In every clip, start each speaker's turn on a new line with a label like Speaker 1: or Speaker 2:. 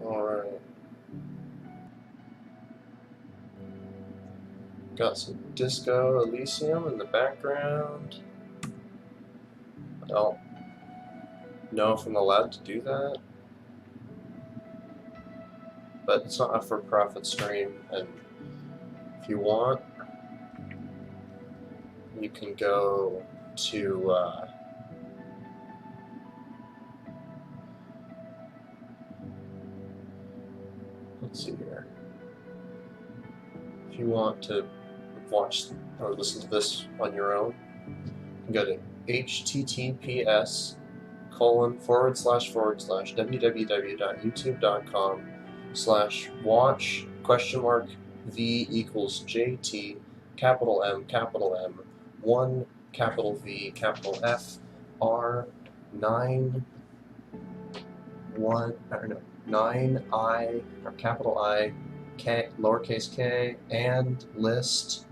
Speaker 1: Alright. Got some Disco Elysium in the background. I don't know if I'm allowed to do that, but it's not a for-profit stream, and if you want, you can go to let's see here. If you want to watch or listen to this on your own, you can go to https://www.youtube.com/watch?v=JT M 1 V F R 9 1 or no 9 I or capital I K lowercase k and list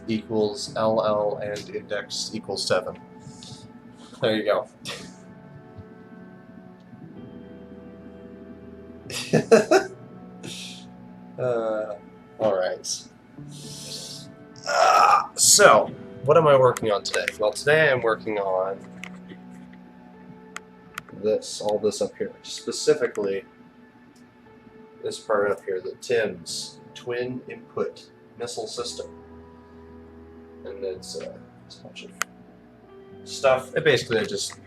Speaker 1: equals LL and index equals 7. There you go. Alright. So, what am I working on today? Well, today I'm working on all this up here. Specifically, this part up here, the TIMS, Twin Input Missile System. And it's a bunch of stuff. Basically, I just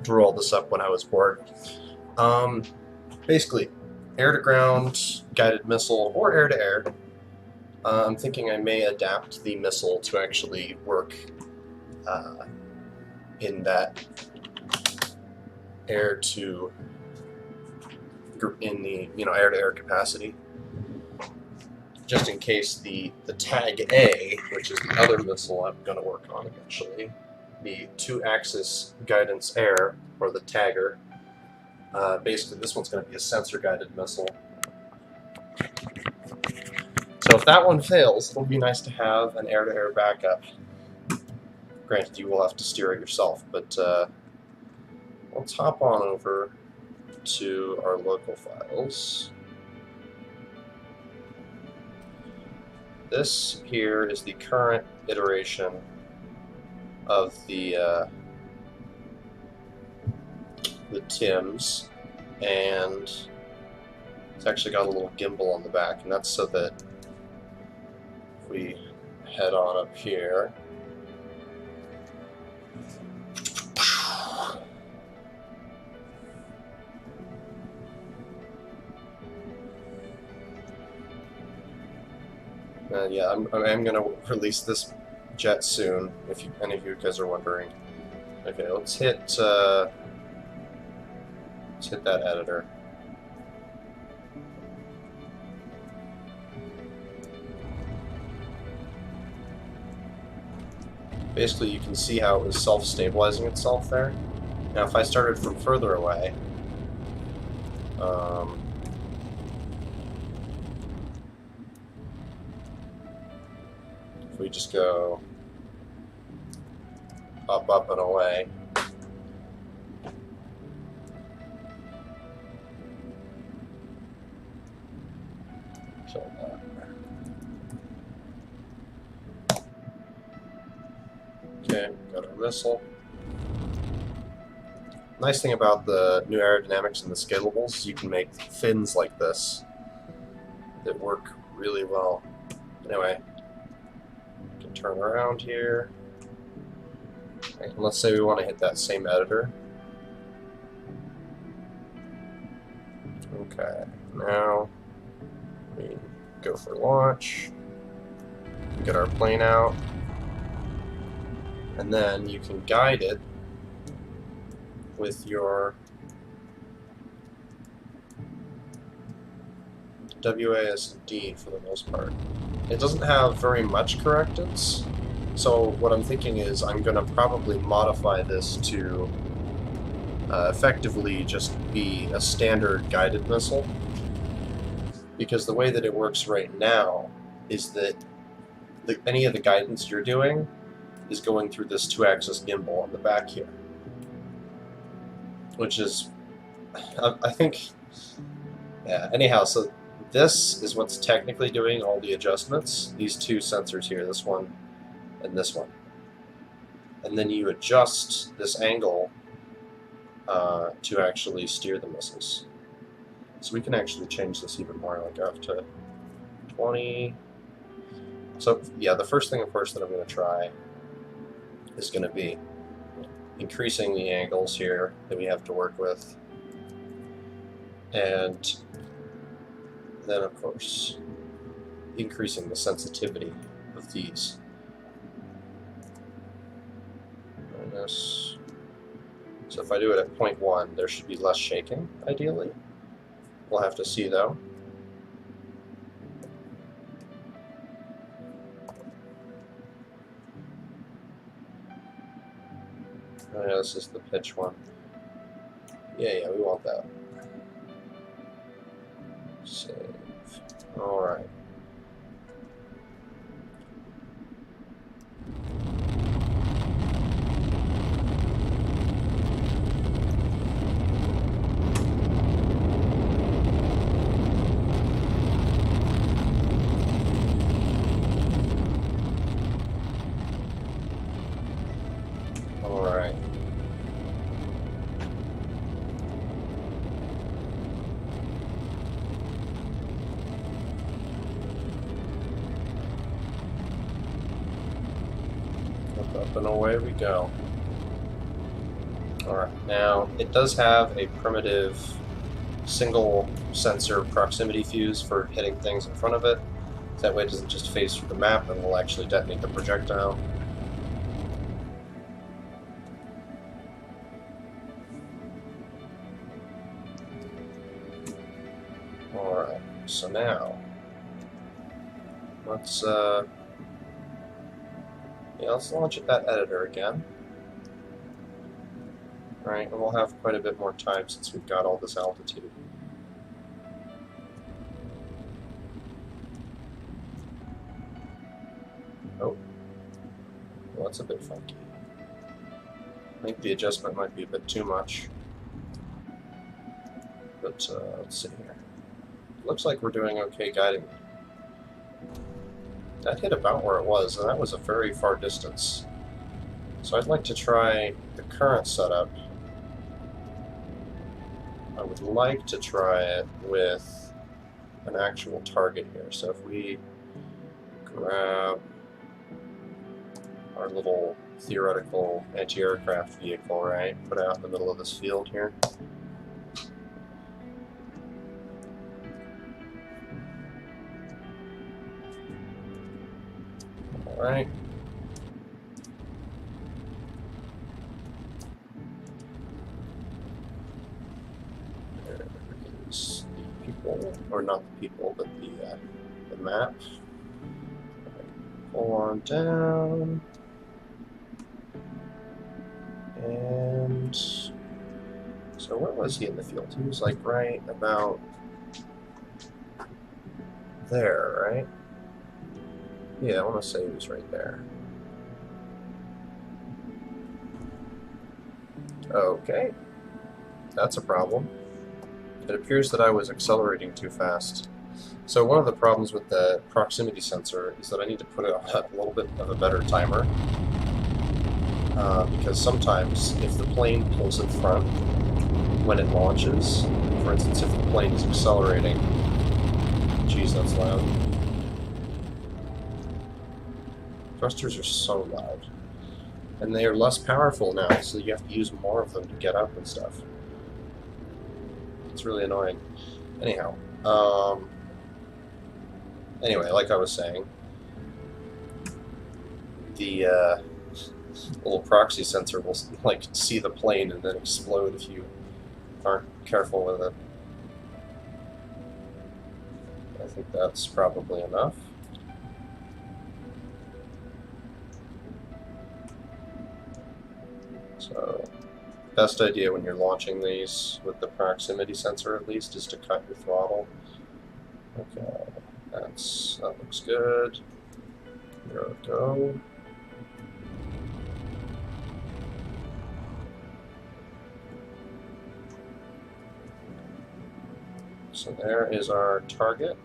Speaker 1: drew all this up when I was bored. Basically, air-to-ground guided missile or air-to-air. I'm thinking I may adapt the missile to actually work in that air-to-air capacity. Just in case the Tag A, which is the other missile I'm going to work on eventually, the 2-axis guidance air, or the Tagger. Basically, this one's going to be a sensor-guided missile. So if that one fails, it'll be nice to have an air-to-air backup. Granted, you will have to steer it yourself, but let's hop on over to our local files. This here is the current iteration of the TIMS, and it's actually got a little gimbal on the back, and that's so that if we head on up here, yeah, I'm going to release this jet soon, if any of you guys are wondering. Okay, let's hit that editor. Basically, you can see how it was self-stabilizing itself there. Now, if I started from further away, if we just go up, and away, so okay, got our missile. Nice thing about the new aerodynamics and the scalables is you can make fins like this that work really well. Anyway, we can turn around here. And let's say we want to hit that same editor. Okay, now we go for launch, get our plane out, and then you can guide it with your WASD for the most part. It doesn't have very much correctance, so what I'm thinking is I'm going to probably modify this to effectively just be a standard guided missile, because the way that it works right now is that any of the guidance you're doing is going through this 2-axis gimbal on the back here. which is, I think, yeah, anyhow, so this is what's technically doing all the adjustments, these two sensors here, this one and this one. And then you adjust this angle to actually steer the missiles. So we can actually change this even more, like up to 20. So yeah, the first thing, of course, that I'm going to try is going to be increasing the angles here that we have to work with. And then, of course, increasing the sensitivity of these. Minus. So if I do it at 0.1, there should be less shaking, ideally. We'll have to see, though. Oh yeah, this is the pitch one. Yeah, we want that. Save. Alright. Alright. Up and away we go. Alright, now it does have a primitive single sensor proximity fuse for hitting things in front of it. That way it doesn't just phase through the map and will actually detonate the projectile. Alright, so now let's let's launch at that editor again. Alright, and we'll have quite a bit more time since we've got all this altitude. Oh, well, that's a bit funky. I think the adjustment might be a bit too much. But let's see here. Looks like we're doing okay guiding. That hit about where it was, and that was a very far distance. So I'd like to try the current setup. I would like to try it with an actual target here. So if we grab our little theoretical anti-aircraft vehicle, right, put it out in the middle of this field here. Alright. There is the people, or not the people, but the map. Pull on down. And so where was he in the field? He was like right about there, right? Yeah, I want to say he was right there. Okay, that's a problem. It appears that I was accelerating too fast. So one of the problems with the proximity sensor is that I need to put it on a little bit of a better timer. Because sometimes if the plane pulls in front when it launches, for instance if the plane is accelerating, geez, that's loud. Thrusters are so loud. And they are less powerful now, so you have to use more of them to get up and stuff. It's really annoying. Anyhow, anyway, like I was saying, the little proxy sensor will like see the plane and then explode if you aren't careful with it. I think that's probably enough. So, best idea when you're launching these with the proximity sensor at least is to cut your throttle. Okay, that looks good. There we go. So there is our target.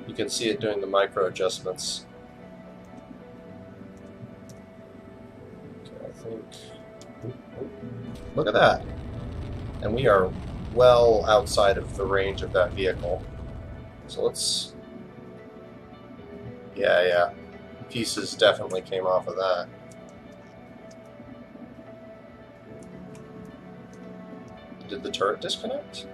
Speaker 1: You can see it doing the micro adjustments. Okay, I think. Look at that! And we are well outside of the range of that vehicle. So let's. Yeah. Pieces definitely came off of that. Did the turret disconnect?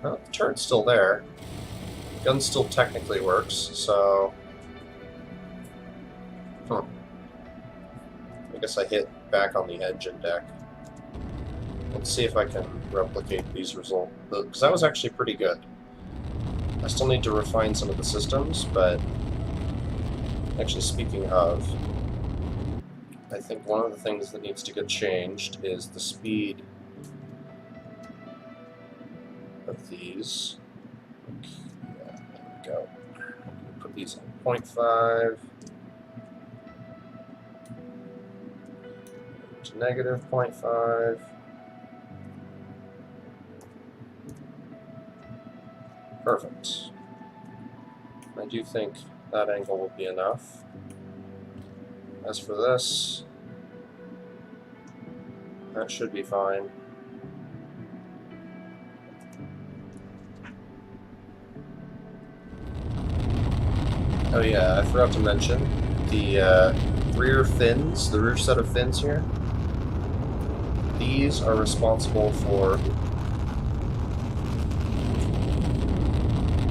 Speaker 1: No, the turret's still there. The gun still technically works, so... I guess I hit back on the engine deck. Let's see if I can replicate these results, because that was actually pretty good. I still need to refine some of the systems, but... Actually, speaking of... I think one of the things that needs to get changed is the speed of these. Yeah, there we go. Put these on 0.5 to negative 0.5. Perfect. I do think that angle will be enough. As for this, that should be fine. Oh yeah, I forgot to mention the rear fins, the rear set of fins here. These are responsible for...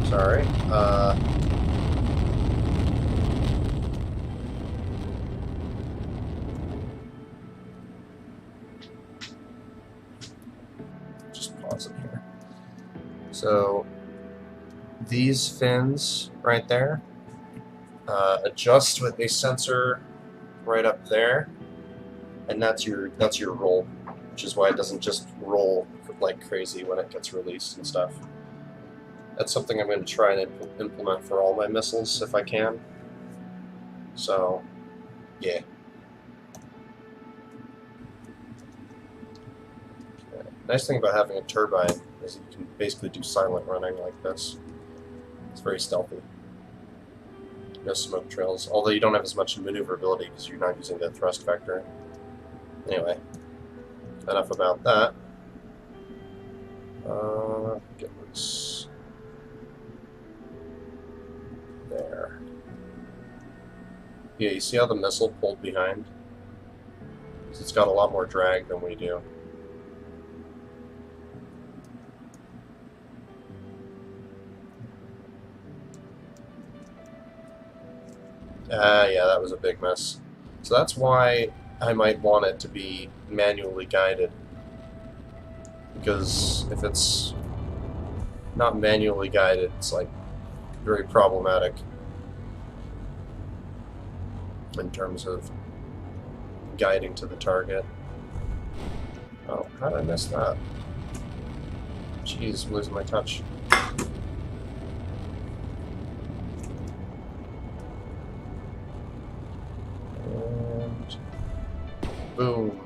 Speaker 1: Sorry. Just pause it here. So, these fins right there adjust with a sensor right up there, and that's your roll, which is why it doesn't just roll like crazy when it gets released and stuff. That's something I'm going to try and implement for all my missiles if I can. So, yeah. Okay. Nice thing about having a turbine is you can basically do silent running like this. It's very stealthy. No smoke trails, although you don't have as much maneuverability because you're not using the thrust vector. Anyway, enough about that. Get loose. There. Yeah, you see how the missile pulled behind? It's got a lot more drag than we do. Yeah, that was a big mess. So that's why I might want it to be manually guided. Because if it's not manually guided, it's like very problematic in terms of guiding to the target. Oh, how did I miss that? Jeez, I'm losing my touch. And boom.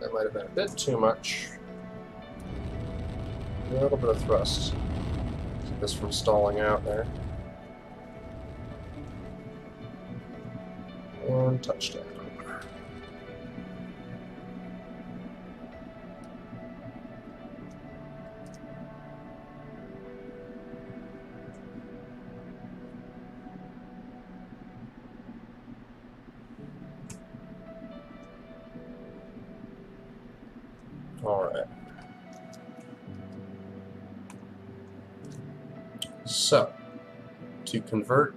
Speaker 1: That might have been a bit too much. A little bit of thrust. Keep this from stalling out there. And touchdown. Alright. So, to convert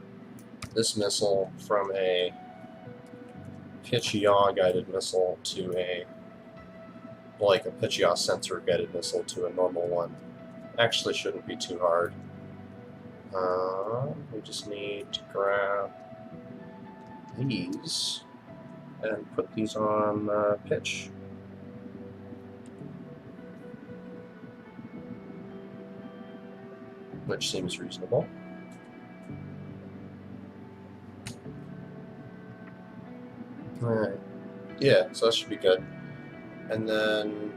Speaker 1: this missile from a pitch-yaw guided missile to a pitch-yaw sensor guided missile to a normal one, actually shouldn't be too hard. We just need to grab these and put these on pitch. Which seems reasonable. Alright. Yeah, so that should be good. And then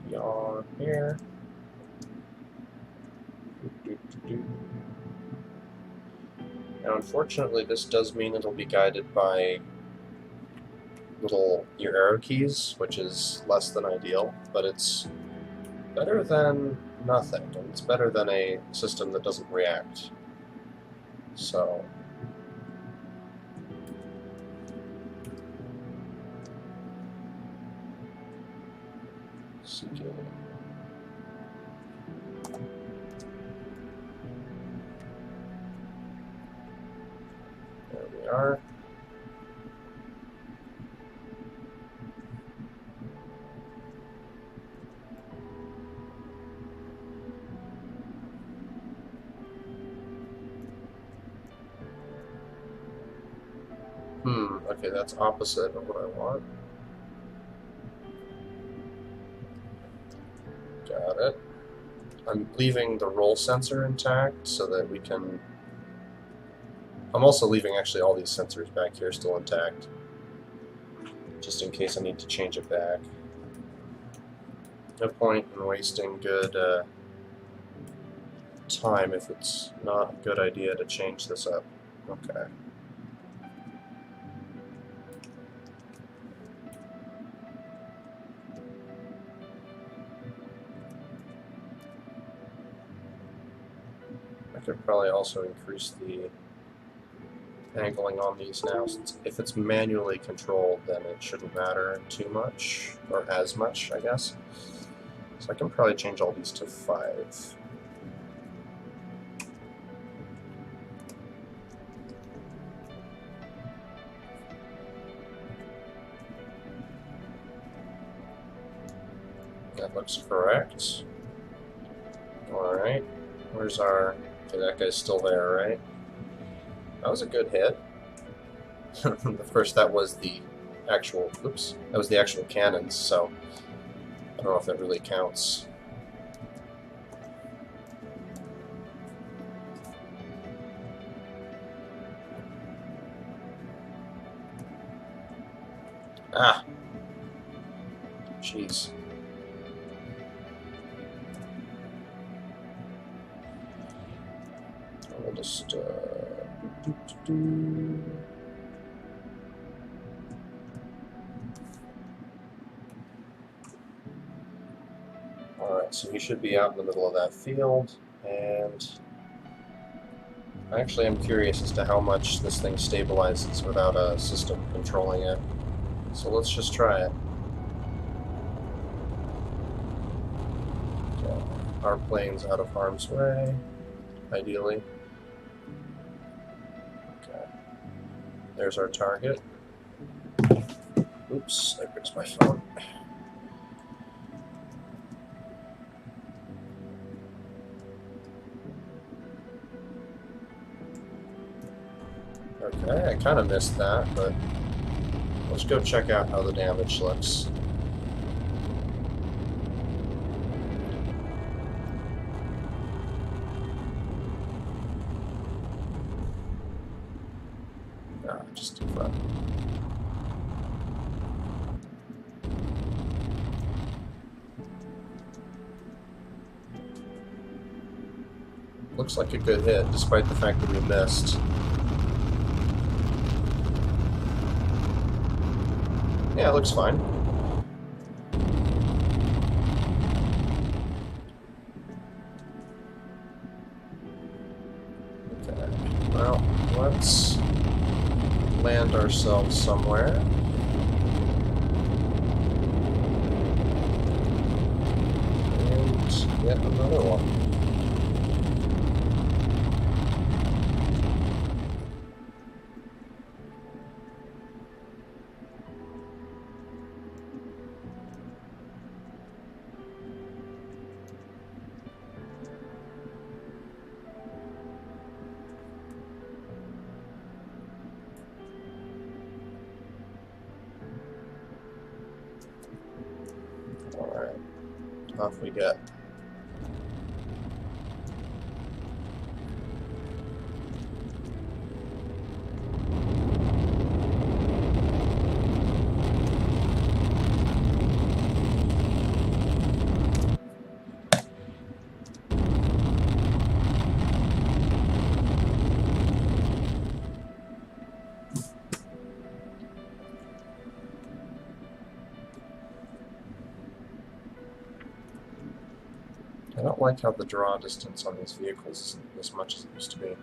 Speaker 1: yaw here. Now, unfortunately, this does mean it'll be guided by your arrow keys, which is less than ideal, but it's better than nothing, and it's better than a system that doesn't react. So there we are. Okay, that's opposite of what I want. Got it. I'm leaving the roll sensor intact so that we can... I'm also leaving actually all these sensors back here still intact, just in case I need to change it back. No point in wasting good time if it's not a good idea to change this up. Okay. I could probably also increase the angling on these now, since if it's manually controlled then it shouldn't matter too much, or as much, I guess. So I can probably change all these to 5. That looks correct. Alright, where's our... Okay, that guy's still there, right? That was a good hit. Of course, that was the actual... Oops. That was the actual cannons, so... I don't know if that really counts. Ah! Jeez. We'll just... Alright, so he should be out in the middle of that field, and I actually am curious as to how much this thing stabilizes without a system controlling it. So let's just try it. Okay. Our plane's out of harm's way, ideally. Okay. There's our target. Oops, there goes my phone. Okay, I kind of missed that, but let's go check out how the damage looks. Ah, just too far. Looks like a good hit, despite the fact that we missed. Yeah, it looks fine. Okay, well, let's land ourselves somewhere. And get another one. Off we get. I don't like how the draw distance on these vehicles isn't as much as it used to be.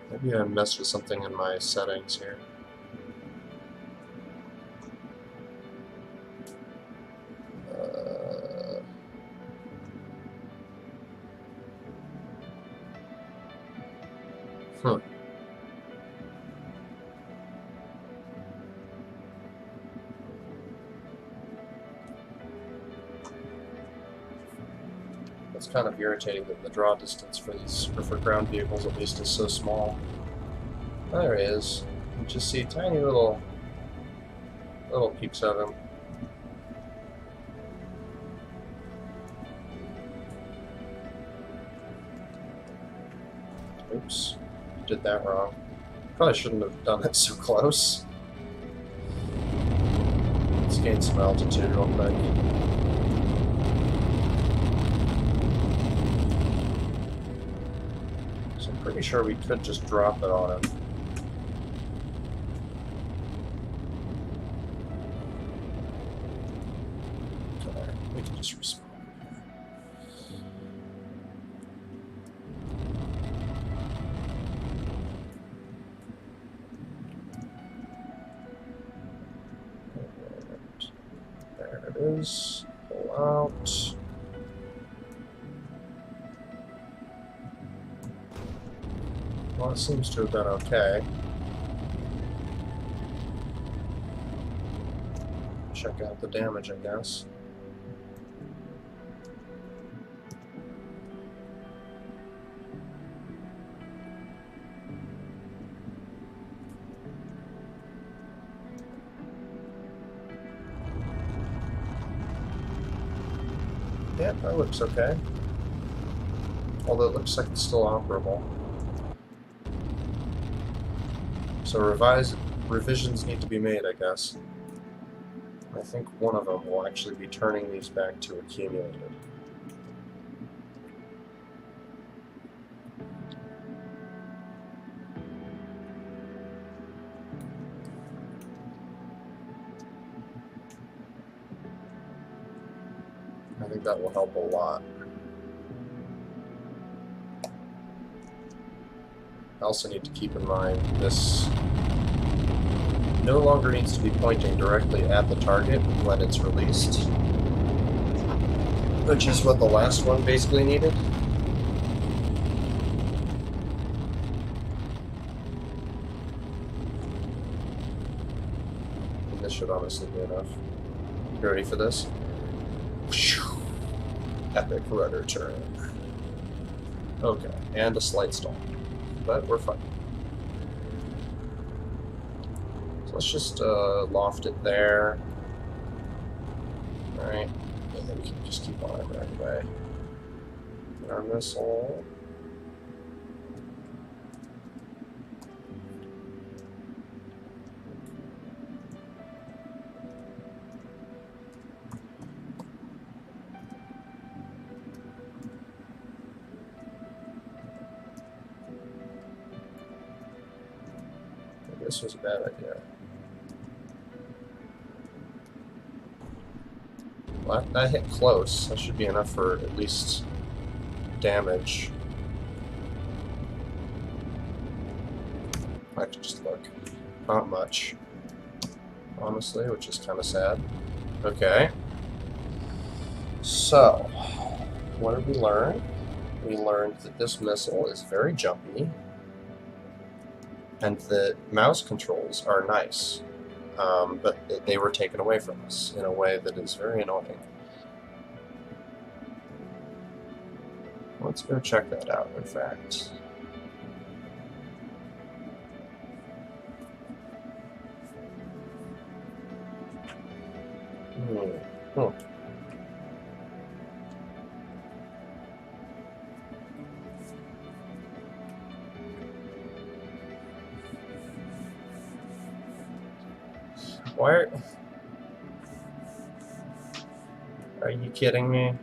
Speaker 1: Maybe I messed with something in my settings here. Huh. It's kind of irritating that the draw distance for these, or for ground vehicles at least, is so small. There he is. You just see tiny little peeps of him. Oops, did that wrong. Probably shouldn't have done it so close. Let's gain some altitude real quick. So I'm pretty sure we could just drop it on him. Okay, we can just respawn. There it is. Pull out. Well, it seems to have been okay. Check out the damage, I guess. Yeah, that looks okay. Although it looks like it's still operable. So revisions need to be made, I guess. I think one of them will actually be turning these back to accumulated. I think that will help a lot. I also need to keep in mind this no longer needs to be pointing directly at the target when it's released, which is what the last one basically needed. And this should honestly be enough. You ready for this? Epic rudder turn. Okay, and a slight stall, but we're fine. So let's just loft it there. Alright, and then we can just keep on it anyway. Get our missile. This was a bad idea. Well, that hit close. That should be enough for at least damage. I can just look. Not much, honestly, which is kind of sad. Okay. So, what did we learn? We learned that this missile is very jumpy, and that mouse controls are nice, but they were taken away from us in a way that is very annoying. Let's go check that out, in fact. Why are you kidding me?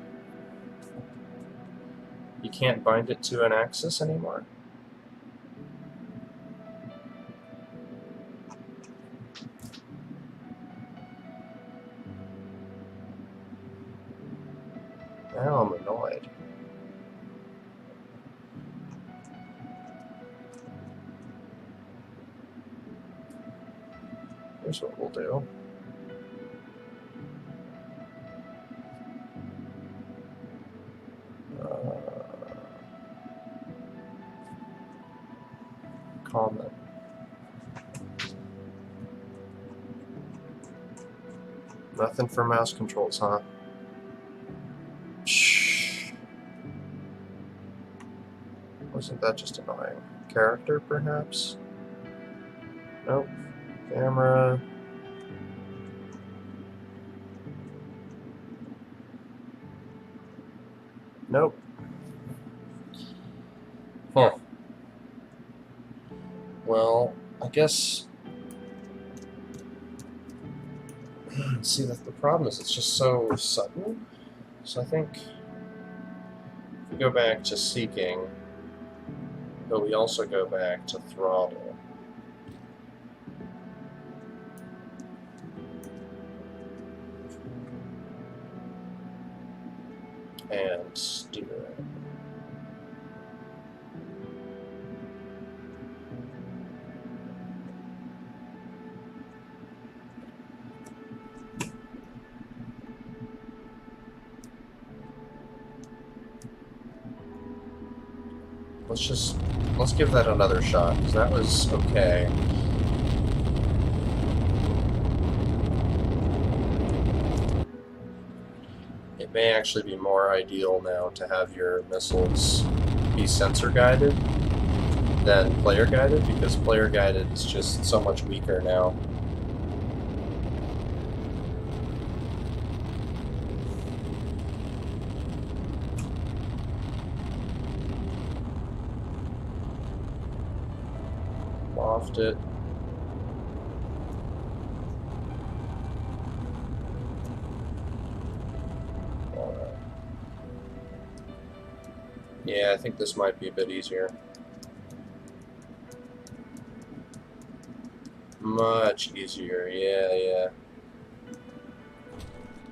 Speaker 1: You can't bind it to an axis anymore? Now I'm annoyed. Here's what we'll do. Comment. Nothing for mouse controls, huh? Shh. Wasn't that just annoying? Character, perhaps? Nope. Camera. Nope. Huh. Well, I guess... See, the problem is it's just so sudden. So I think if we go back to seeking, but we also go back to throttle. And steering. Let's give that another shot, because that was okay. It may actually be more ideal now to have your missiles be sensor guided than player guided, because player guided is just so much weaker now. Loft it. Alright. Yeah, I think this might be a bit easier. Much easier, yeah.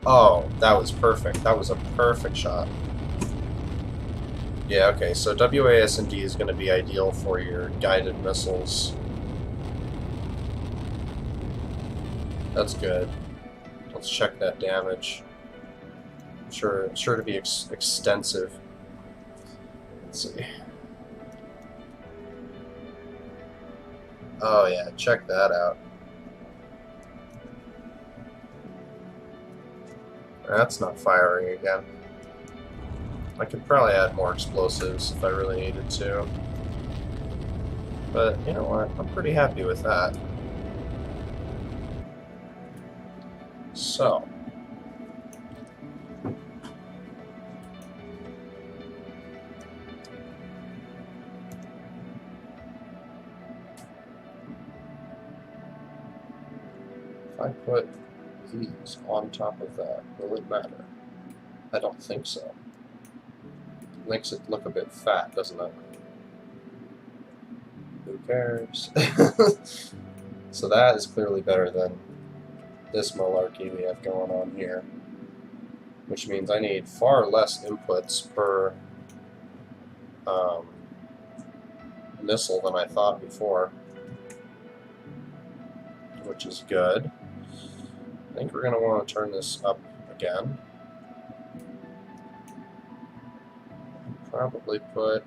Speaker 1: Oh, that was perfect. That was a perfect shot. Yeah, okay, so WASD is going to be ideal for your guided missiles. That's good. Let's check that damage. Sure to be extensive. Let's see. Oh yeah, check that out. That's not firing again. I could probably add more explosives if I really needed to. But, you know what? I'm pretty happy with that. So. If I put these on top of that, will it matter? I don't think so. Makes it look a bit fat, doesn't it? Who cares? So that is clearly better than this malarkey we have going on here. Which means I need far less inputs per missile than I thought before. Which is good. I think we're going to want to turn this up again. Probably put...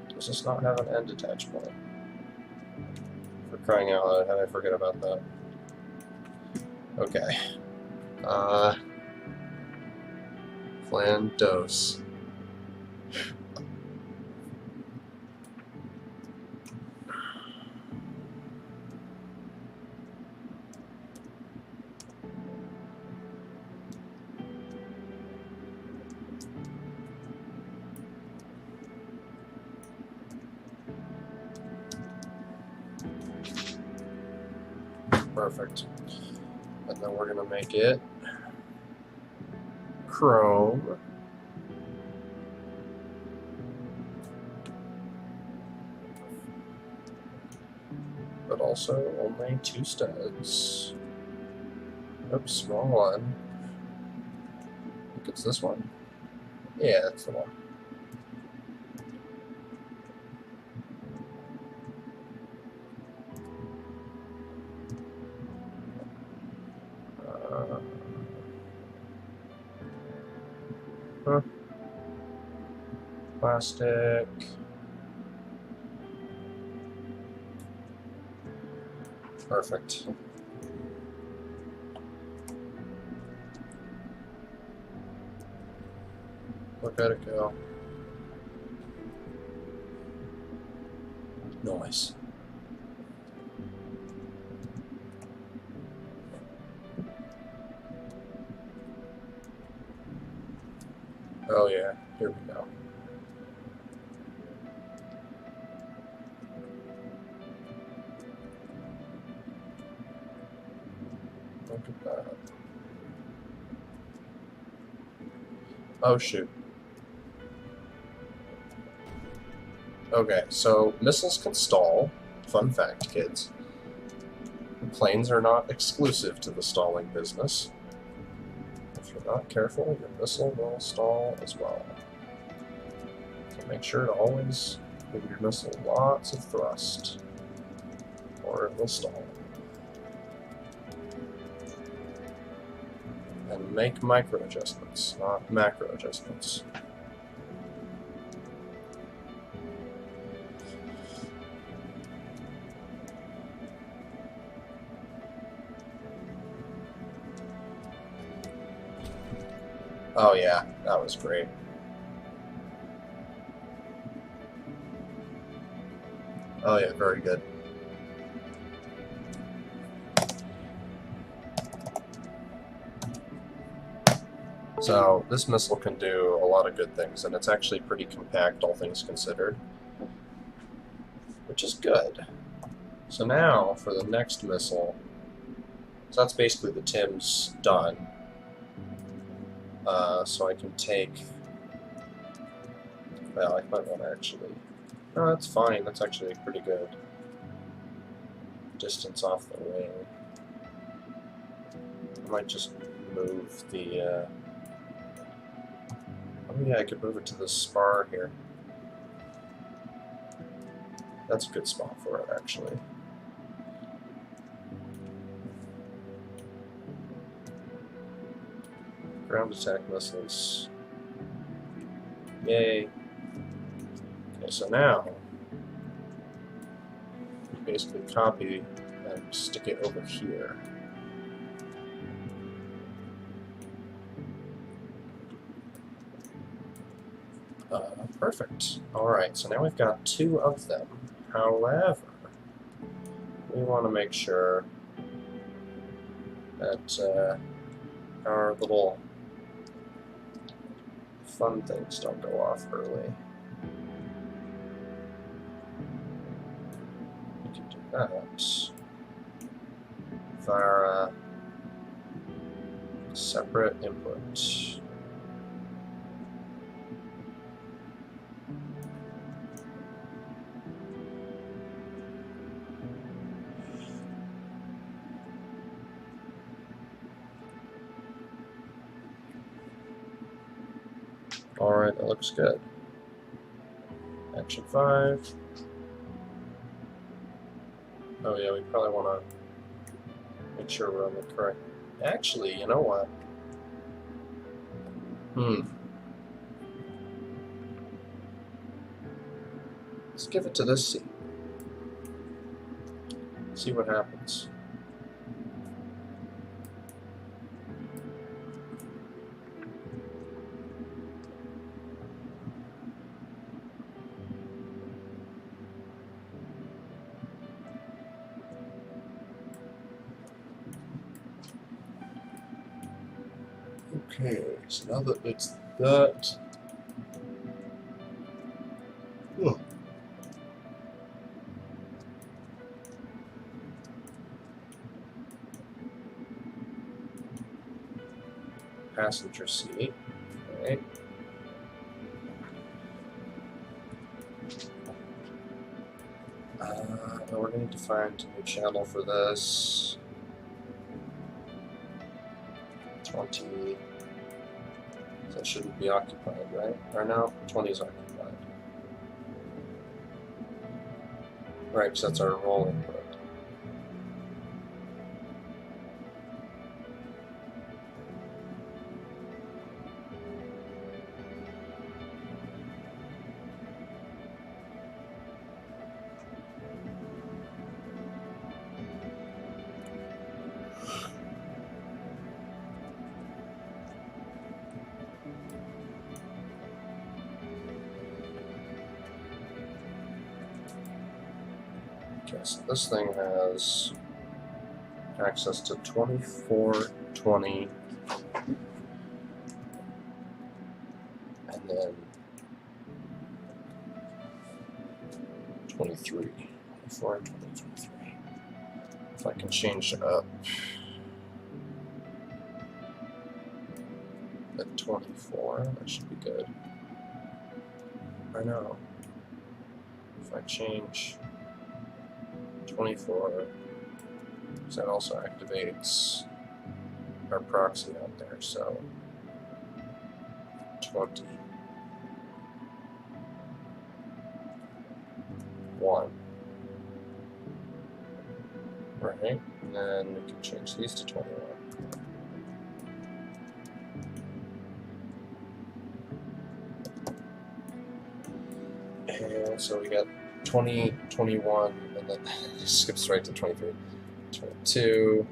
Speaker 1: Does this not have an end attach point? For crying out loud, how did I forget about that? Okay. Plan dose. Perfect. And then we're going to make it chrome. But also only 2 studs. Oops, wrong one. I think it's this one. Yeah, that's the one. Plastic. Perfect. Look at it go. Nice. Oh yeah, here we go. Look at that. Oh shoot. Okay, so missiles can stall. Fun fact, kids. Planes are not exclusive to the stalling business. If you're not careful, your missile will stall as well. So make sure to always give your missile lots of thrust, or it will stall. And make micro adjustments, not macro adjustments. Oh yeah, that was great. Oh yeah, very good. So this missile can do a lot of good things, and it's actually pretty compact, all things considered, which is good. So now for the next missile, so that's basically the TIM's done. So I can take, well, I might want to actually, no, that's fine, that's actually a pretty good distance off the wing. I might just move the, oh yeah, I could move it to the spar here. That's a good spot for it, actually. Ground attack missiles. Yay. Okay, so now, basically copy and stick it over here. Perfect. Alright, so now we've got 2 of them. However, we want to make sure that our little fun things don't go off early. We can do that via separate input. Alright, that looks good. Action 5. Oh yeah, we probably want to make sure we're on the correct... Actually, you know what? Let's give it to this seat. See what happens. Okay, so now that it's that... passenger seat. Okay. We're going to find a new channel for this. 20. That shouldn't be occupied, right? Or no? 20 is occupied. Right, because that's our roll input. Okay, so this thing has access to 24, 20, and then 23. 24, 20, 23. If I can change it up at 24, that should be good. I know. If I change 24, because that also activates our proxy out there, so 21. Right, and then we can change these to 21. And so we got 20, 21, and then it skips right to 23. 22.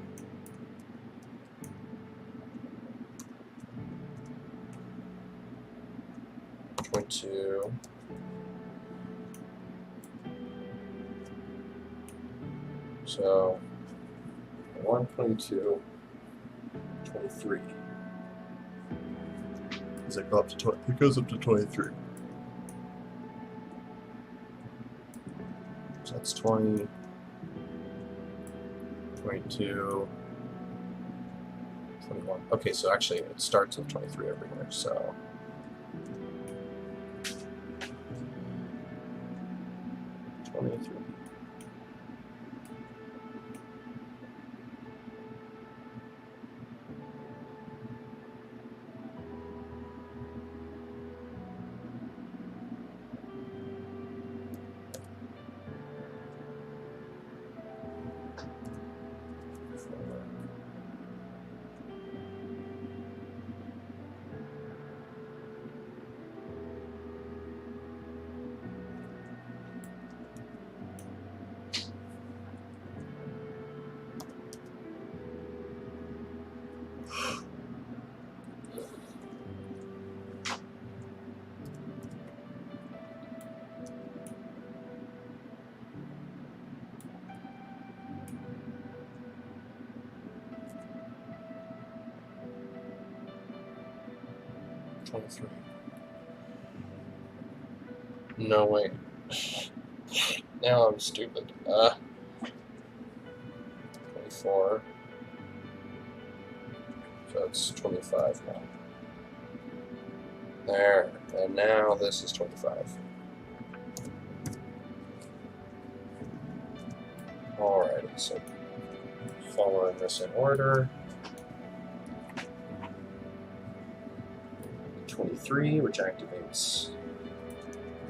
Speaker 1: So 122, 23. Does it go up to 20? It goes up to 23. So that's 20, 22, 21. Okay, so actually it starts with 23 over here, so 23. No way. Now I'm stupid. 24. So it's 25 now. There. And now this is 25. Alrighty, so following this in order. 23, which activates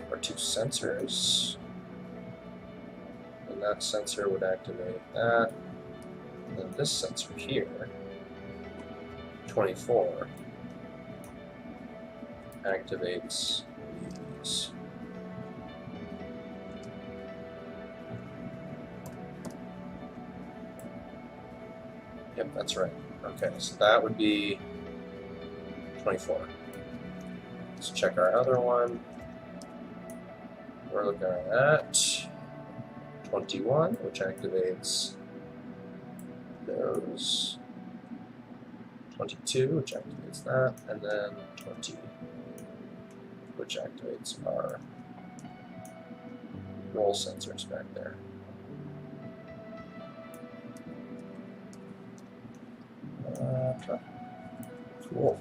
Speaker 1: our two sensors. And that sensor would activate that. And then this sensor here, 24, activates these. Yep, that's right. Okay, so that would be 24. Let's check our other one. We're looking at 21, which activates those. 22, which activates that, and then 20, which activates our roll sensors back there. Cool.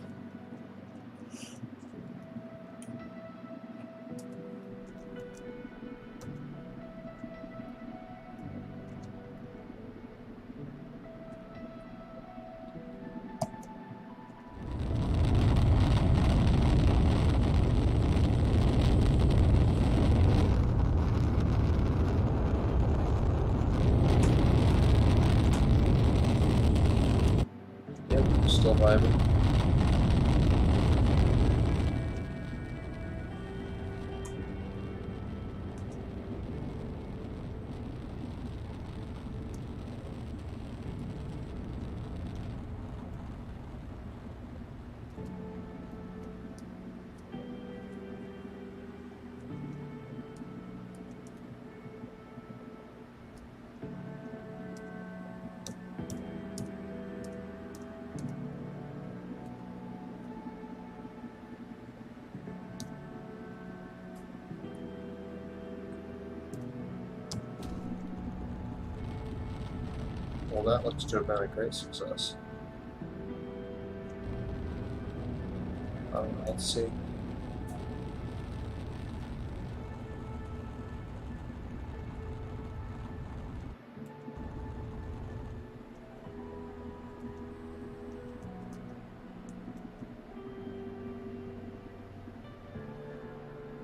Speaker 1: Yep, still vibing. Well, that looks to have been a great success. Let's see.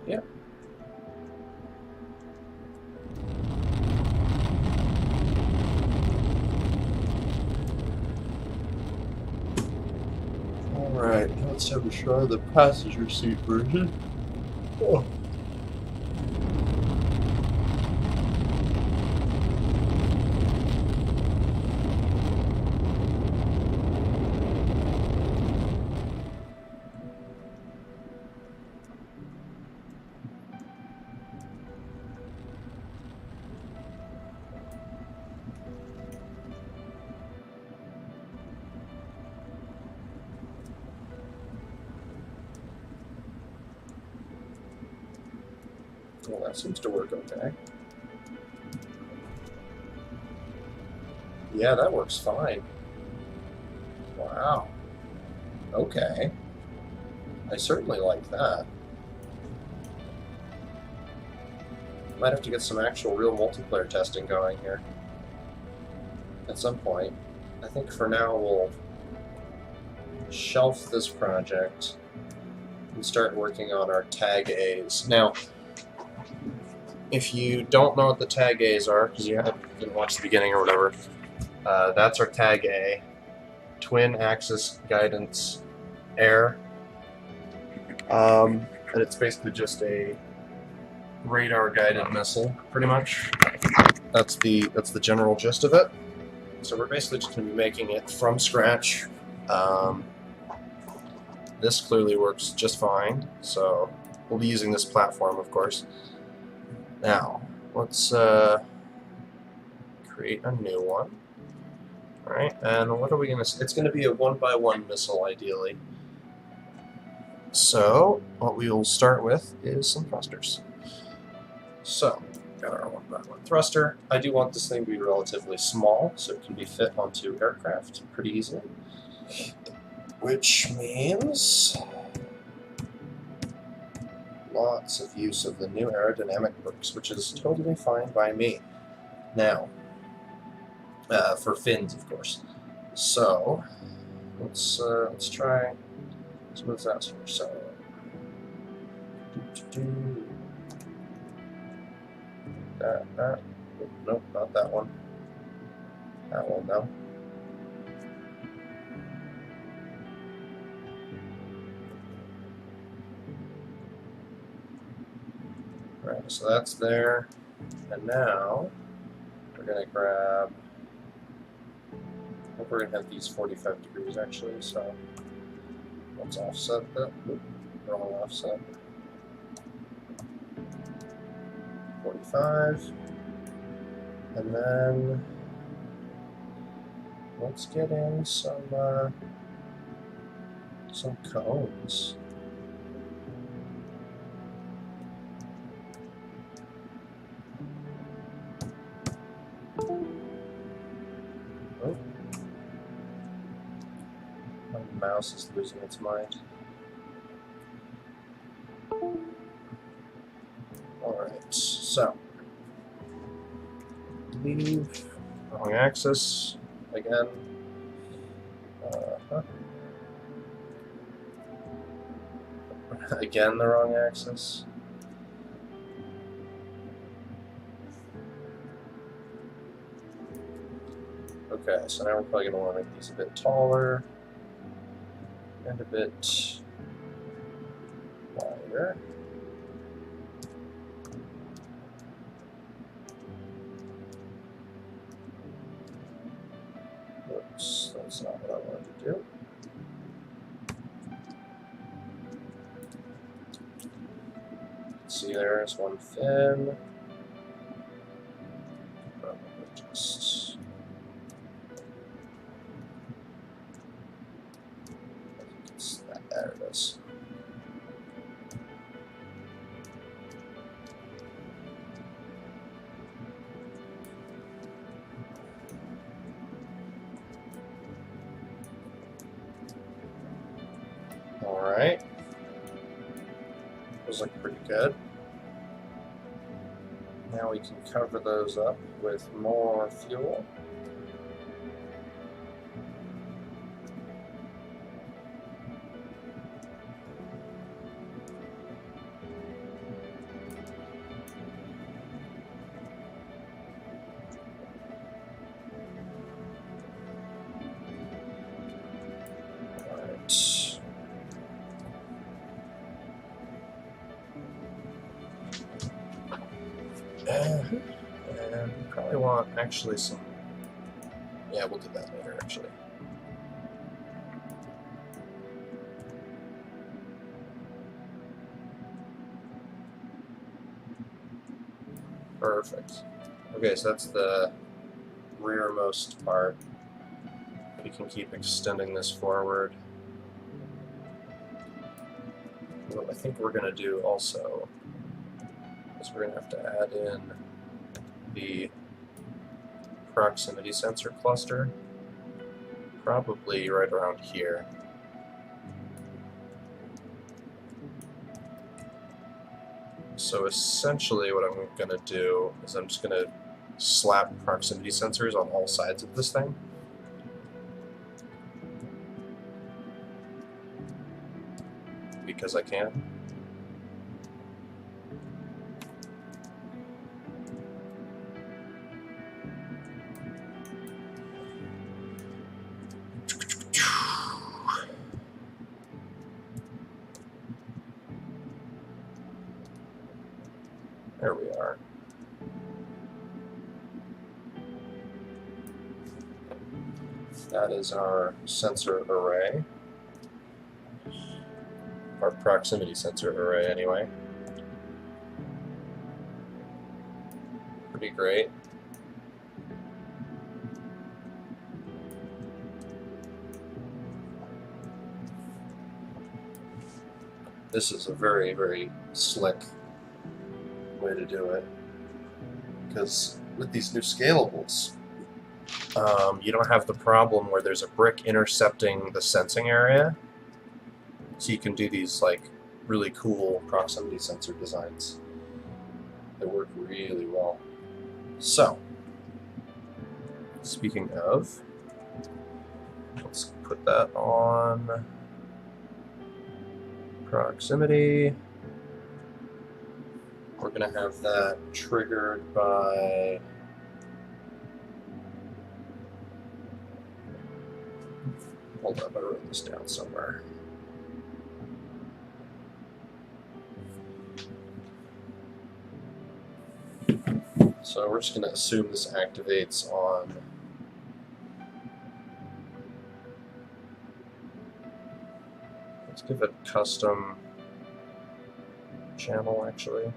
Speaker 1: Yeah. Alright, let's have a try the passenger seat version. Oh. Well, that seems to work okay. Yeah, that works fine. Wow. Okay. I certainly like that. Might have to get some actual real multiplayer testing going here at some point. I think for now we'll shelf this project and start working on our tag A's. Now, if you don't know what the tag A's are, because you didn't watch the beginning or whatever, that's our tag A. Twin axis guidance air. And it's basically just a radar guided missile, pretty much. That's the general gist of it. So we're basically just going to be making it from scratch. This clearly works just fine, so we'll be using this platform, of course. Now, let's create a new one. Alright, and what are we going to... It's going to be a 1x1 missile, ideally. So, what we will start with is some thrusters. So, got our 1x1 thruster. I do want this thing to be relatively small, so it can be fit onto aircraft pretty easily. Which means lots of use of the new aerodynamic perks, which is totally fine by me. Now, for fins, of course. So, let's try some of that. So, that. Nope, not that one. That one, no. Right, so that's there. And now we're going to grab, I think we're going to have these 45 degrees actually, so let's offset that. Oop, wrong offset. 45. And then let's get in some cones. mouse is losing its mind. Alright, so leave wrong axis again. Again, the wrong axis. Okay, so now we're probably going to want to make these a bit taller and a bit wider. Oops, that's not what I wanted to do. See, there's one fin. Probably just there it is. All right. Those look pretty good. Now we can cover those up with more fuel. And we probably want actually some, yeah, we'll do that later actually. Perfect. Okay, so that's the rearmost part. We can keep extending this forward. What I think we're going to do also is we're going to have to add in the proximity sensor cluster, probably right around here. So essentially what I'm going to do is I'm just going to slap proximity sensors on all sides of this thing. Because I can. There we are. That is our sensor array. Our proximity sensor array, anyway. Pretty great. This is a very, very slick way to do it, because with these new scalables, you don't have the problem where there's a brick intercepting the sensing area, so you can do these like really cool proximity sensor designs that work really well. So, speaking of, let's put that on proximity. We're going to have that triggered by hold up, I wrote this down somewhere. So we're just going to assume this activates on let's give it custom channel actually.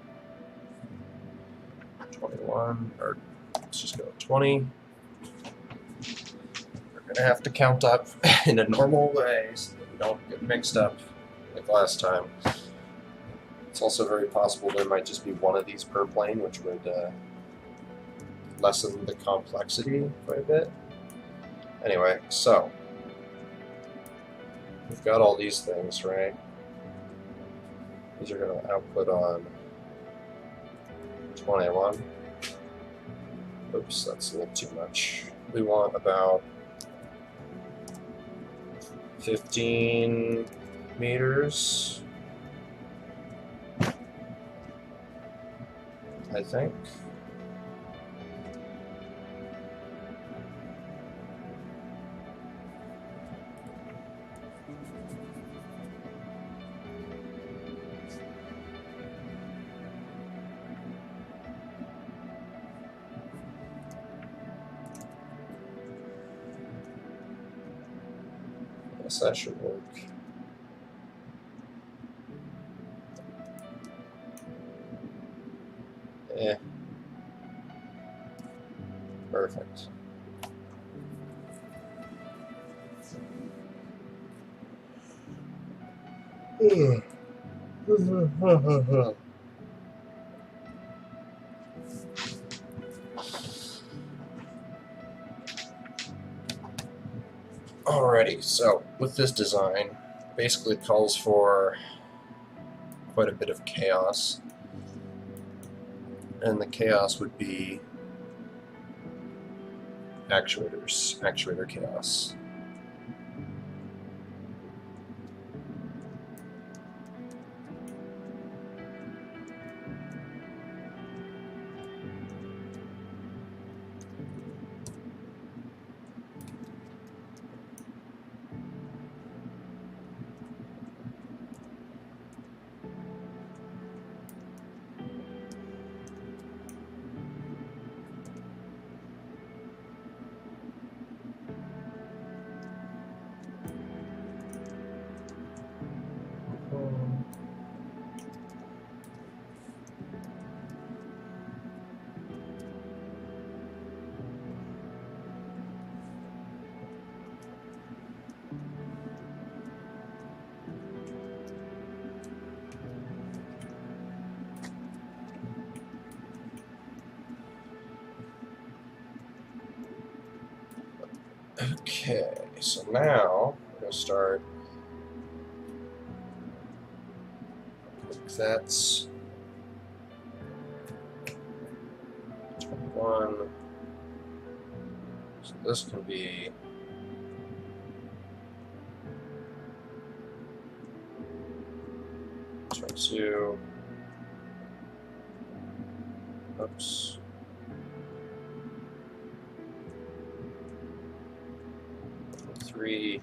Speaker 1: 21, or let's just go 20. We're going to have to count up in a normal way so that we don't get mixed up like last time. It's also very possible there might just be one of these per plane, which would lessen the complexity quite a bit. Anyway, so we've got all these things, right? These are going to output on 21. Oops, that's a little too much. We want about 15 meters, I think. Yes, that should work. Perfect. Alrighty, so with this design, basically it calls for quite a bit of chaos, and the chaos would be actuator chaos. Okay, so now we're going to start. That's 21. So this can be 22. Oops. Three.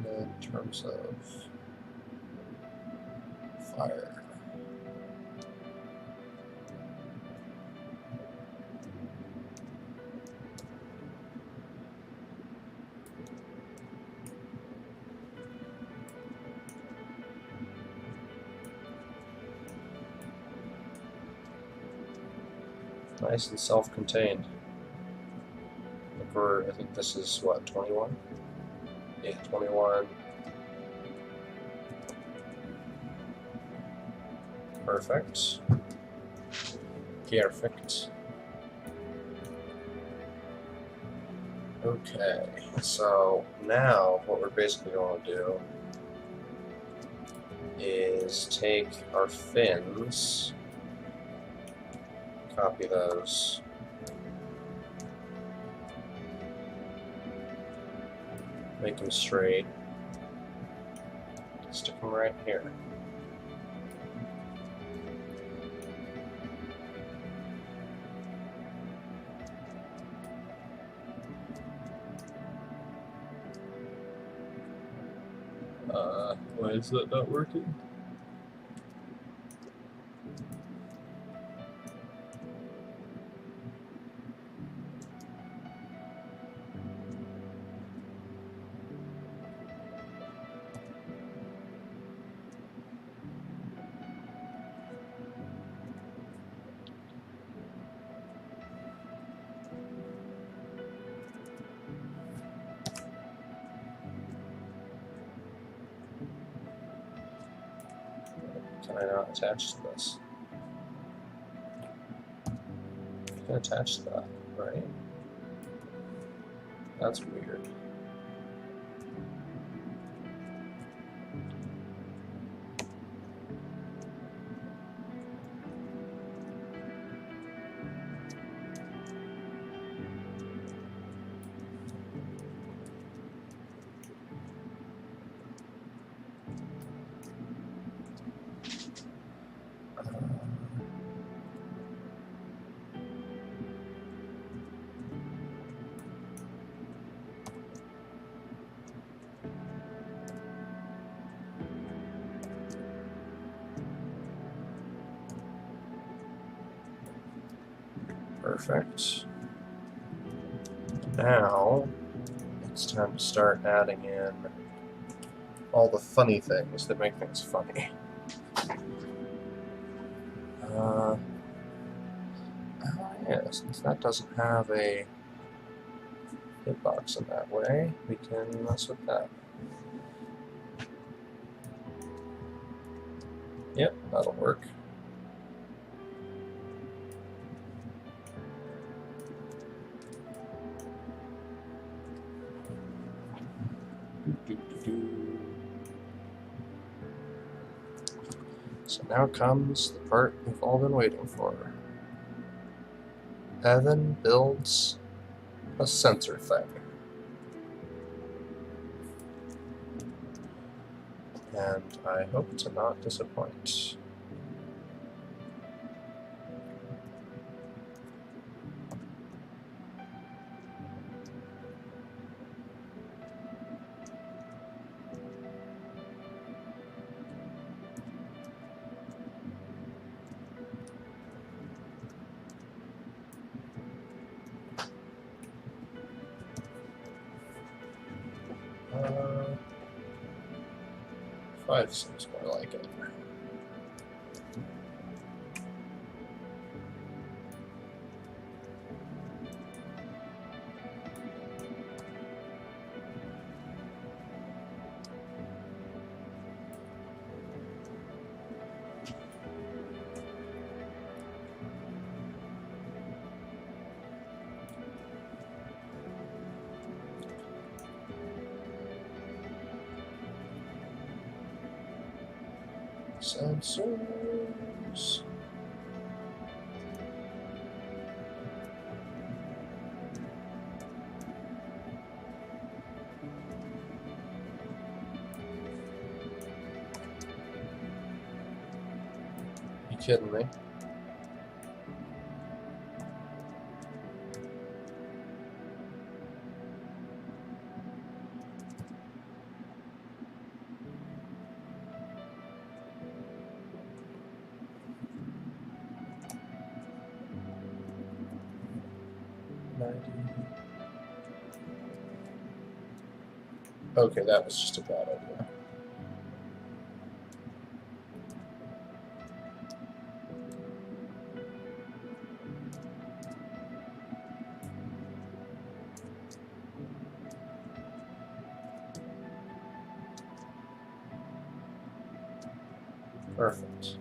Speaker 1: In terms of fire. Nice and self-contained. I think this is what, 21? Yeah, 21. Perfect. Perfect. Okay, so now what we're basically going to do is take our fins, copy those, make them straight, stick them right here. Why is that not working? Can I not attach to this? can attach to that, right? That's weird. Perfect. Now it's time to start adding in all the funny things that make things funny. Oh yeah, since that doesn't have a hitbox in that way, we can mess with that. Yep, that'll work. So now comes the part we've all been waiting for. Evan builds a sensor thing. And I hope to not disappoint. Uh, 5 seems more like it. Sensors. You kidding me? Okay, that was just a bad idea. Perfect.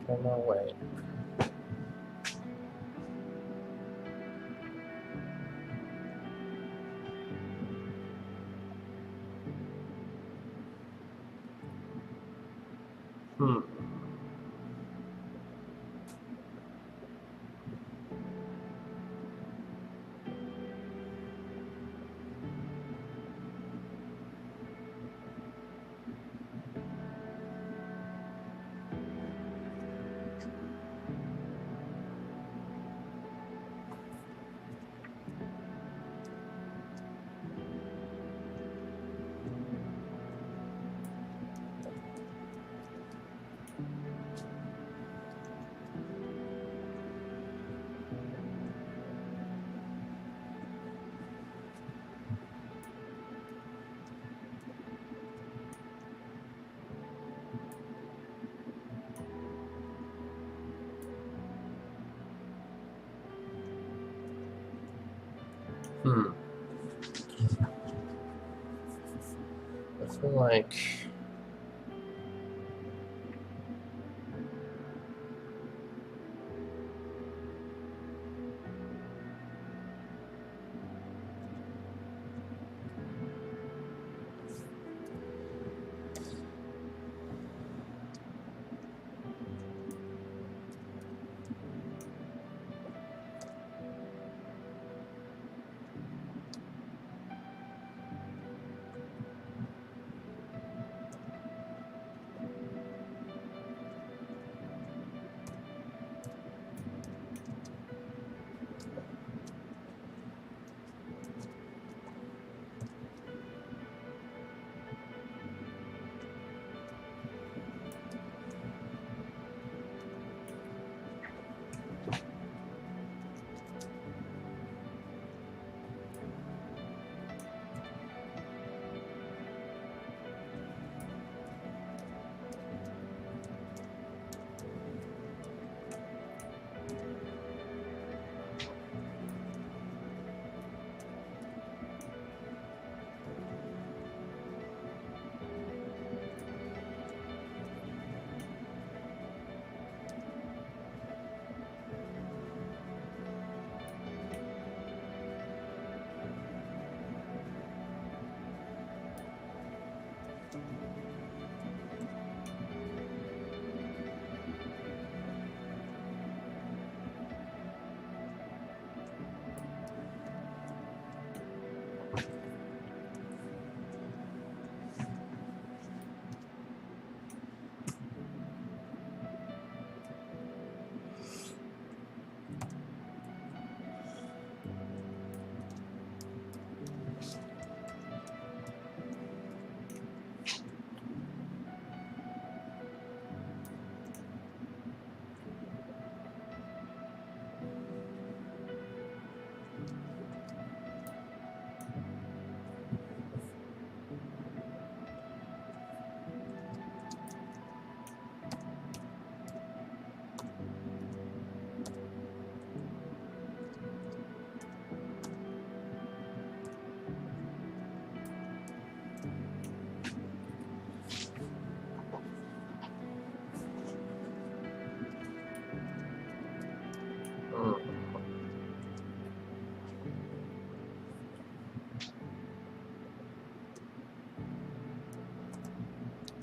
Speaker 1: Oh, no, wait. If feel like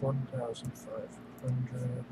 Speaker 1: $1,500.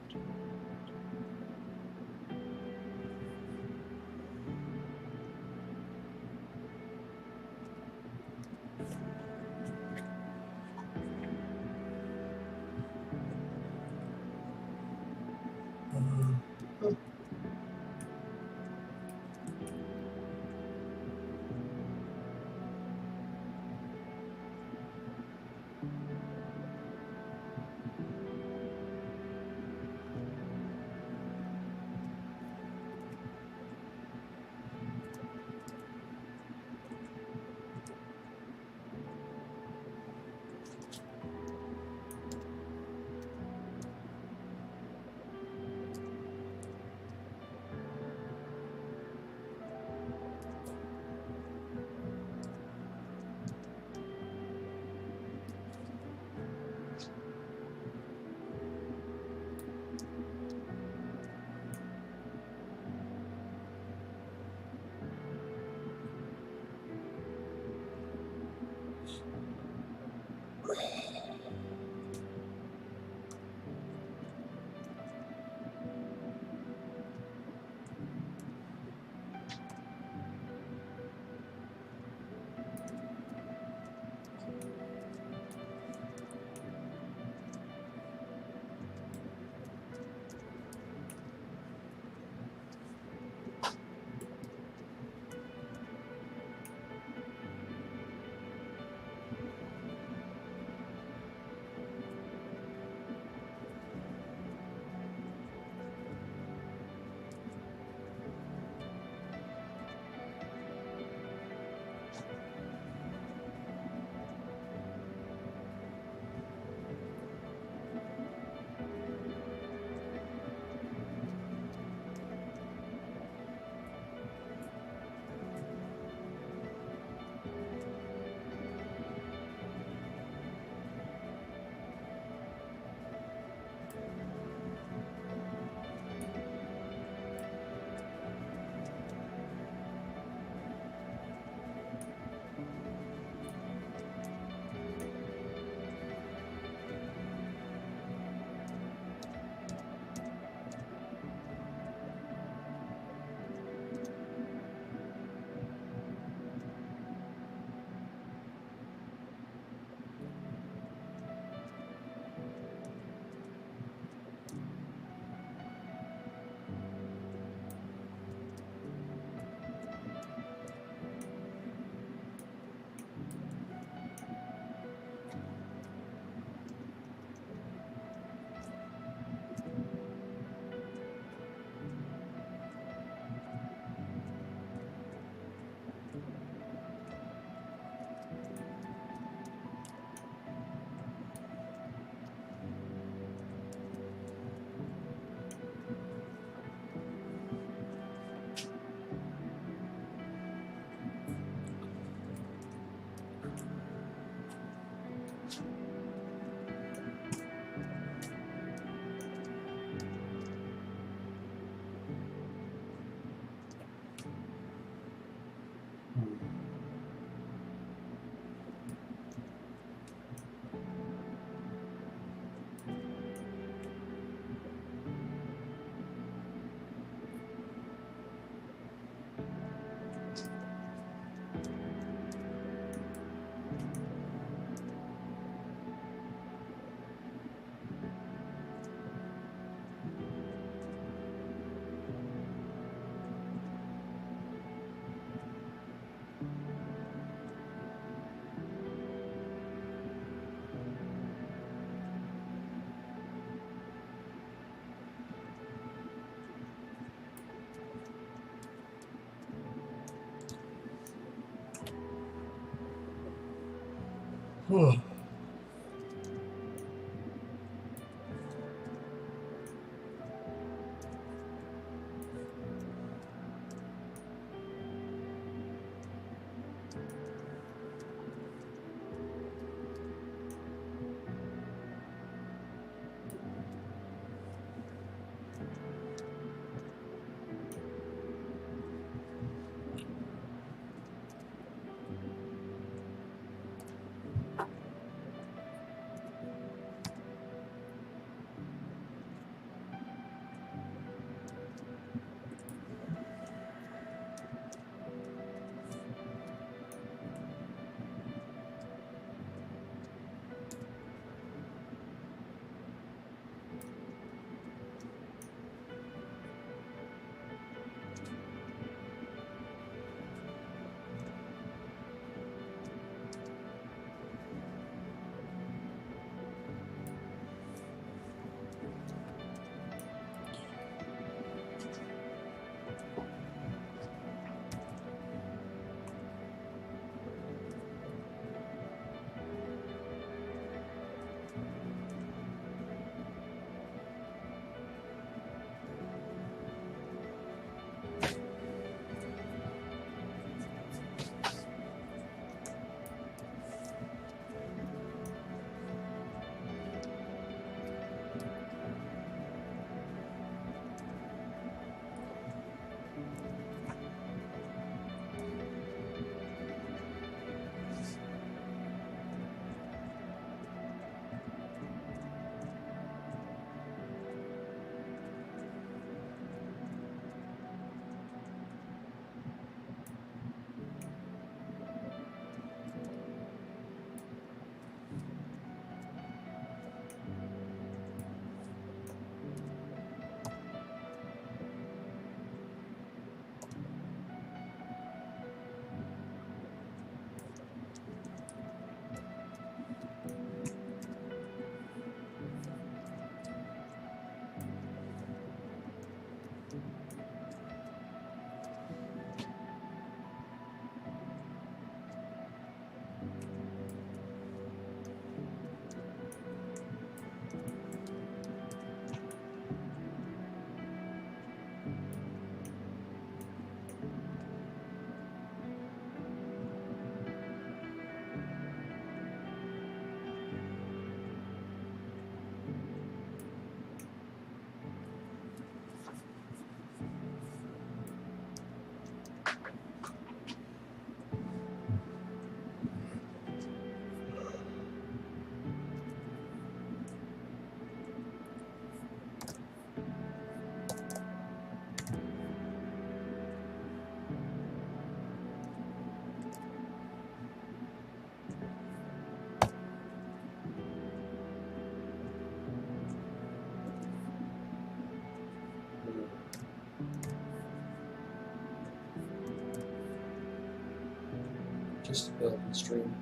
Speaker 1: Just a building stream.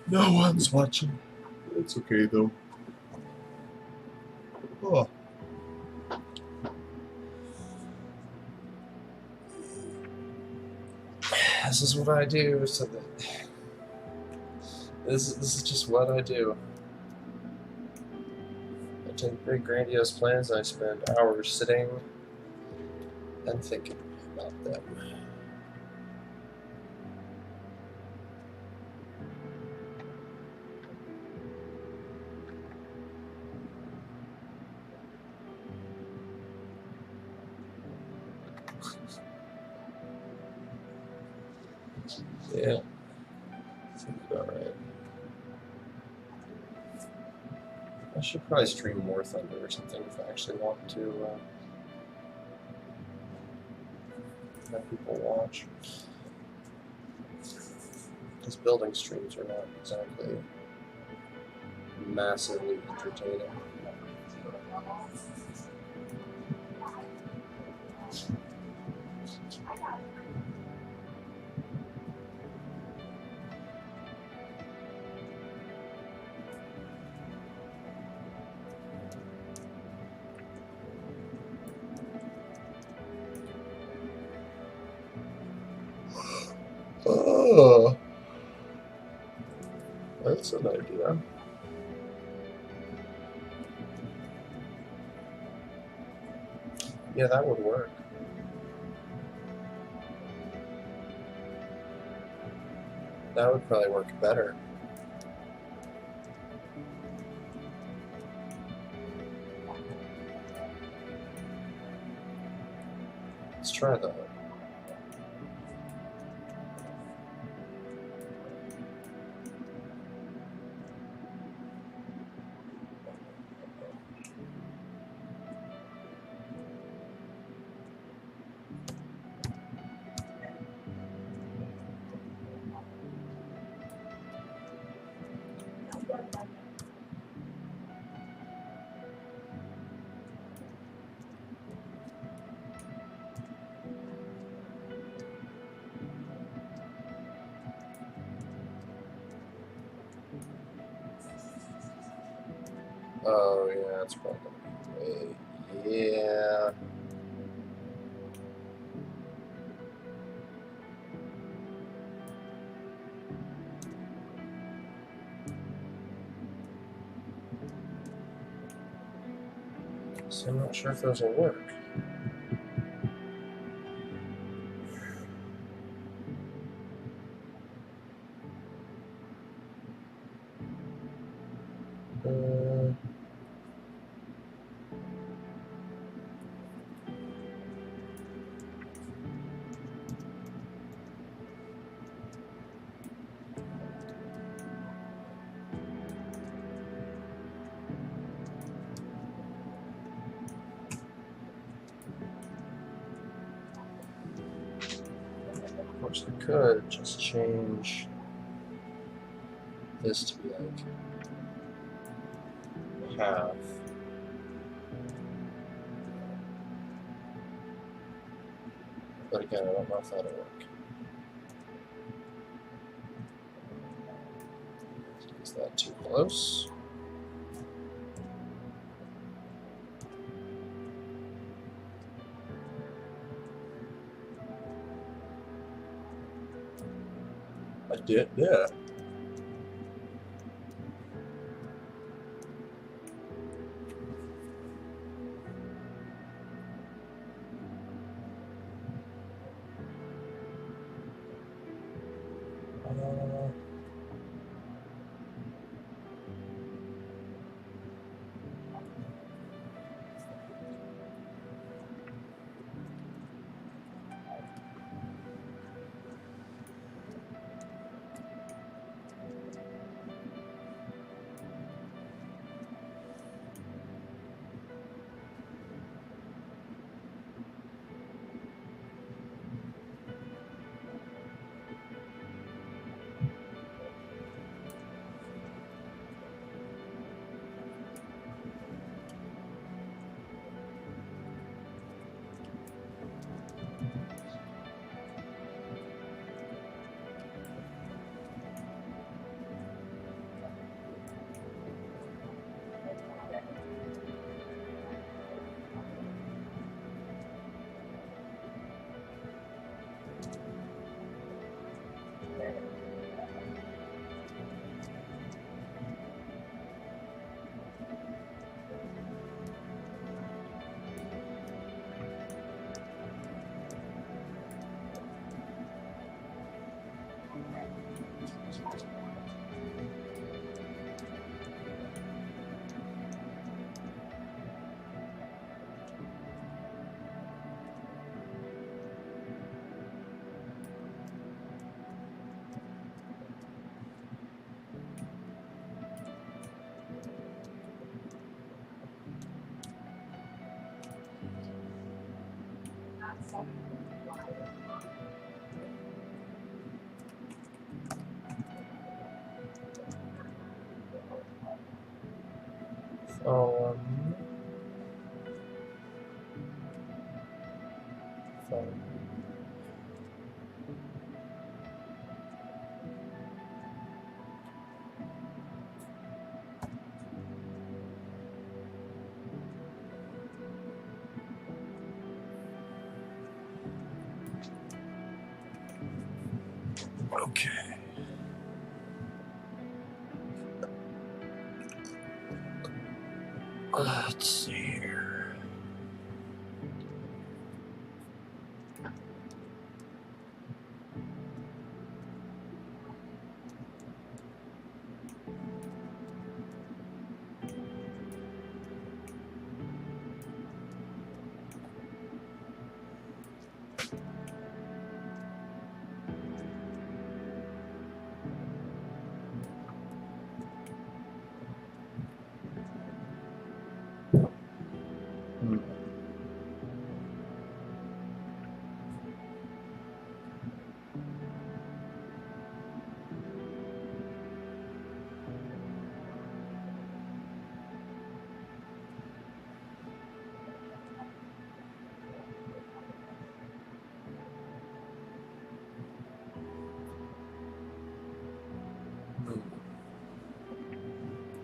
Speaker 1: No one's watching. It's okay though. Oh. This is what I do. So that this is just what I do. I take big grandiose plans and I spend hours sitting and thinking about them. Yeah, seems about right. I should probably stream more Thunder or something if I actually want to have people watch. Because building streams are not exactly massively entertaining. Oh, that's an idea. Yeah, that would work. That would probably work better. Let's try that. Oh, yeah, it's probably going to be way. Yeah. So I'm not sure if those will work. Of course, I could just change this to be like half. But again, I don't know if that'll work. Is that too close? I did, yeah. So, fine. Okay. Let's see here.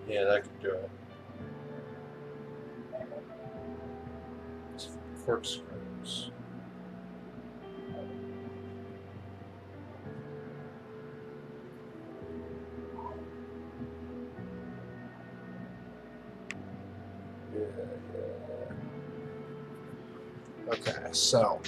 Speaker 1: Yeah, that could do it. Corkscrews. Okay, so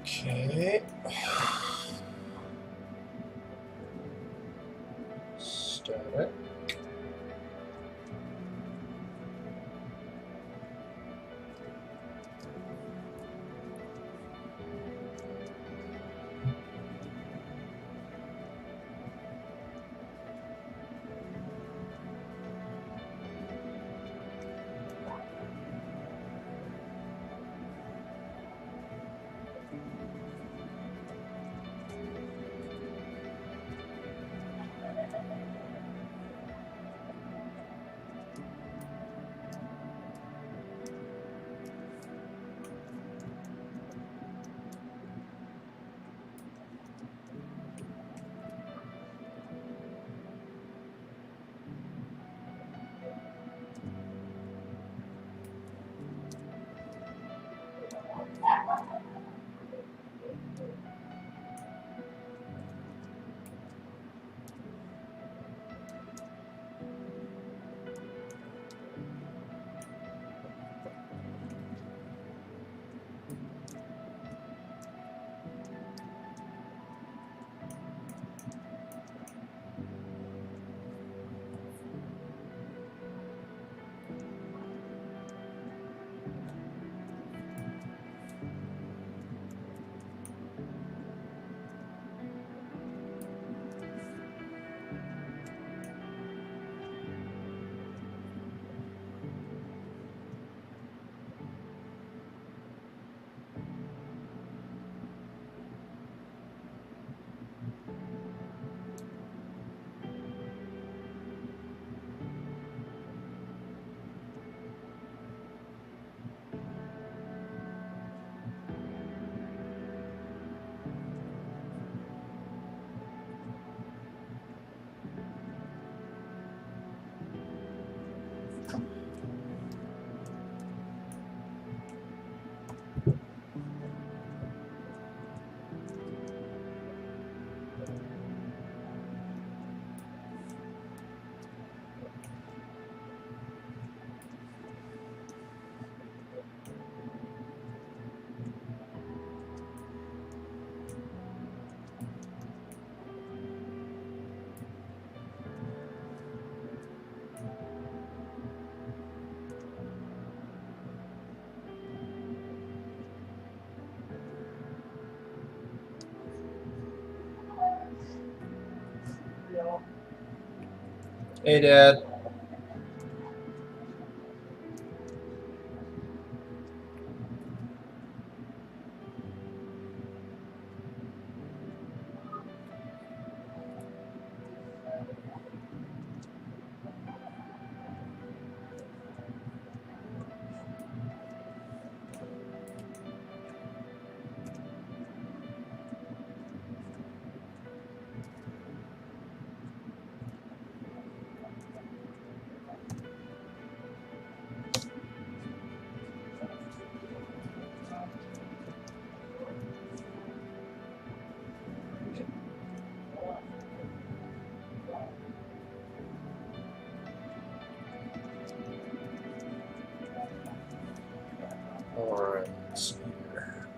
Speaker 1: okay. Static. Hey, Dad. All right, let's see here.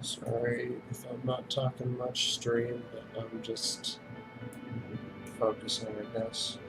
Speaker 1: Sorry if I'm not talking much stream, but I'm just focusing, I guess.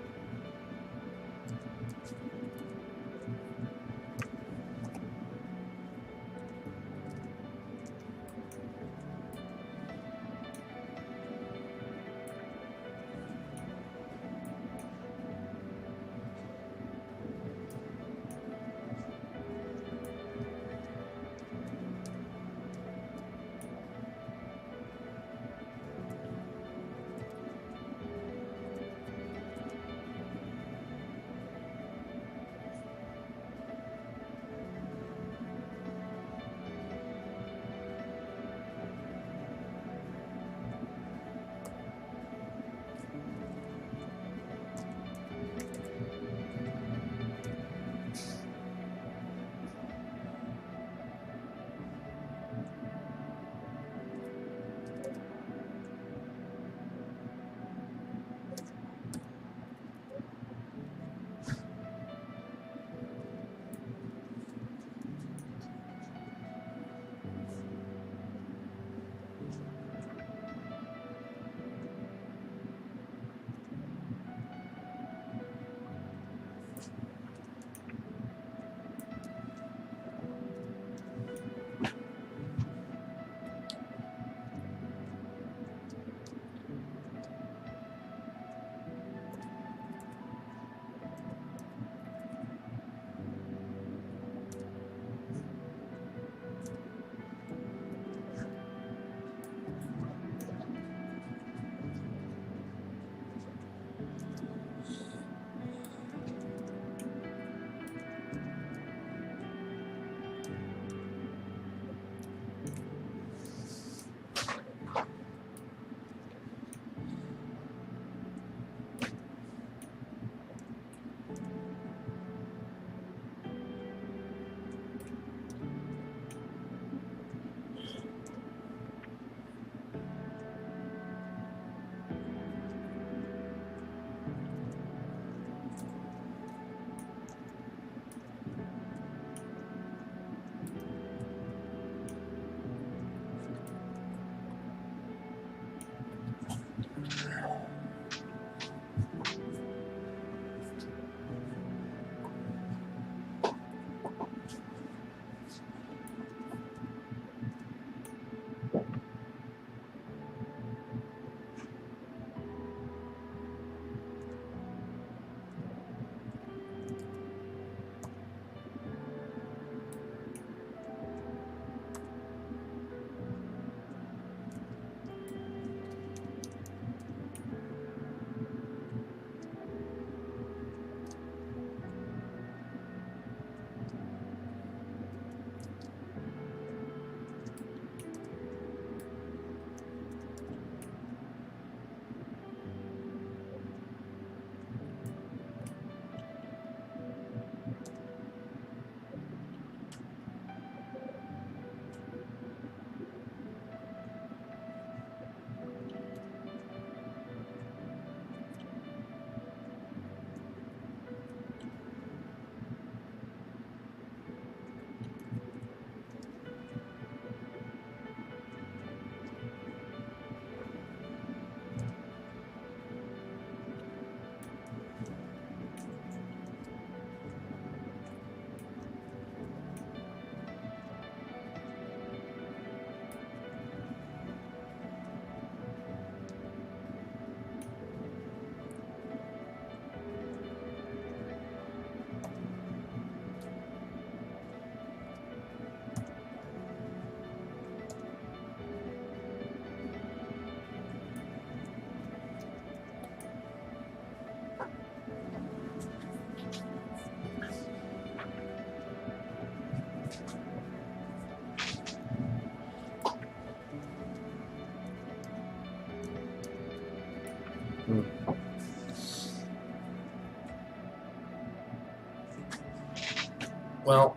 Speaker 1: Well,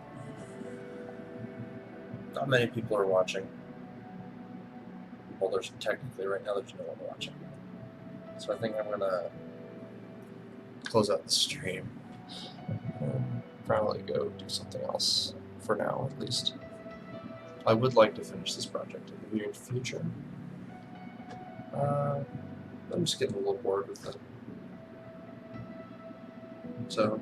Speaker 1: not many people are watching. Well, there's technically right now there's no one watching. So I think I'm gonna close out the stream and probably go do something else for now, at least. I would like to finish this project in the near future. I'm just getting a little bored with it. So